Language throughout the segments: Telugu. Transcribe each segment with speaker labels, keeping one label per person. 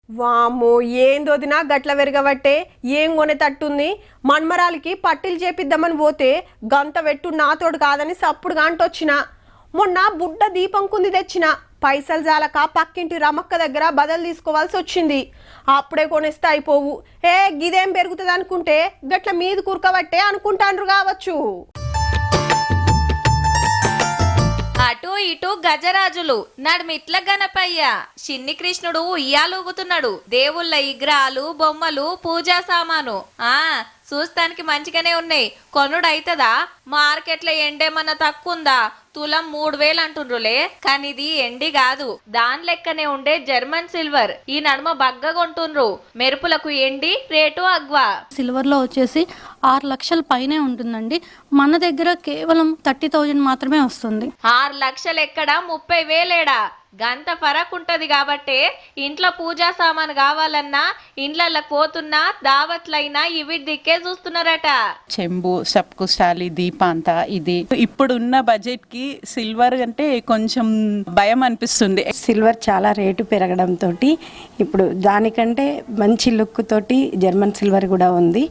Speaker 1: వామ్మో ఏందోదినా గట్ల వెరగబట్టే ఏం కొనేటట్టుంది. మన్మరాలికి పట్టీలు చేపిద్దామని పోతే గంత వెట్టు నాతోడు కాదని సప్పుడు గాంటొచ్చిన. మొన్న బుడ్డ దీపం కుంది తెచ్చిన, పైసలు జాలక పక్కింటి రమక్క దగ్గర బదలు తీసుకోవాల్సి వచ్చింది. అప్పుడే కొనేస్తే అయిపోవు. గిదేం పెరుగుతుంది అనుకుంటే గట్ల మీద కూరకబట్టే అనుకుంటాండ్రు కావచ్చు.
Speaker 2: అటు ఇటు గజరాజులు, నడుమిట్ల గణపయ్య, చిన్ని కృష్ణుడు ఉయ్యాలూగుతున్నాడు. దేవుళ్ళ విగ్రహాలు, బొమ్మలు, పూజా సామాను చూస్తానికి మంచిగానే ఉన్నాయి. కొనుడైతదా? మార్కెట్లో ఎండేమన్నా తక్కువందా? తులం 3000 అంటుండ్రులే, కానీ ఇది ఎండి కాదు, దాని లెక్కనే ఉండే జర్మన్ సిల్వర్. ఈ నడుమ బగ్గ కొంటుండ్రు. మెరుపులకు ఎండి రేటు అగ్వా.
Speaker 3: సిల్వర్ లో వచ్చేసి 6 లక్షల పైనే ఉంటుందండి. మన దగ్గర కేవలం 30,000 మాత్రమే వస్తుంది.
Speaker 2: 6 లక్షలు ఎక్కడ, 30,000 ఏడా? గంత ఫరక్ ఉంటది. కాబట్టి ఇంట్లో పూజా సామాన్ కావాలన్నా, ఇండ్లకి పోతున్నా, దావత్లైనా ఇవి దిక్కే చూస్తున్నారట.
Speaker 4: చెంబు, సప్కు స్టాలి, దీపాంత ఇది ఇప్పుడున్న బడ్జెట్ కి సిల్వర్ అంటే కొంచెం భయం అనిపిస్తుంది.
Speaker 5: సిల్వర్ చాలా రేటు పెరగడంతో ఇప్పుడు దానికంటే మంచి లుక్ తోటి జర్మన్ సిల్వర్ కూడా ఉంది.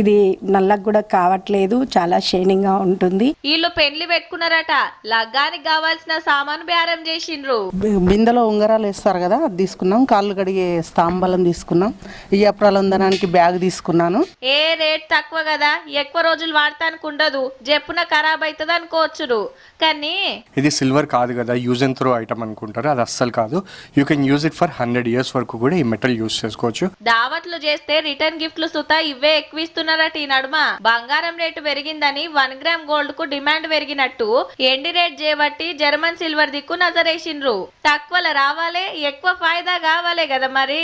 Speaker 5: ఇది నల్లగా కూడా కావట్లేదు, చాలా షైనింగ్ గా ఉంటుంది.
Speaker 2: వీళ్ళు పెళ్లి పెట్టుకున్నారట, లగ్గానికి కావాల్సిన సామాన్ బేరం చేసిండ్రు.
Speaker 6: బిందెలో ఉంగరాలు వేస్తారు కదా, అది తీసుకున్నాం. కాళ్ళు కడిగే స్తాంబలం తీసుకున్నాం. ఇయ్యప్రాలందనానికి బ్యాగ్ తీసుకున్నాను.
Speaker 2: ఏ రేట్ తక్కువ కదా, ఎక్కువ రోజులు వాడటానికి ఉండదు, జప్పున ఖరాబ్ అవుతుంది అనుకోవచ్చు. కానీ
Speaker 7: ఇది సిల్వర్ కాదు కదా, యూజ్ అండ్ త్రో ఐటమ్ అనుకుంటారు. అది అస్సలు కాదు. You can use it for 100 years వరకు కూడా ఈ మెటల్ యూజ్ చేసుకోవచ్చు.
Speaker 2: దావత్లు చేస్తే రిటర్న్ గిఫ్ట్లు సుతా ఇవే ఎక్కువ ఇస్తున్నారట. ఈ నడుమ బంగారం రేటు పెరిగిందని 1 గ్రామ్ గోల్డ్ కు డిమాండ్ పెరిగినట్టు ఎండి రేట్ చేయబట్టి జర్మన్ సిల్వర్ దిక్కు నజరేసిండ్రు. తక్కువలో రావాలే, ఎక్కువ ఫాయిదా కావాలే కదా మరి.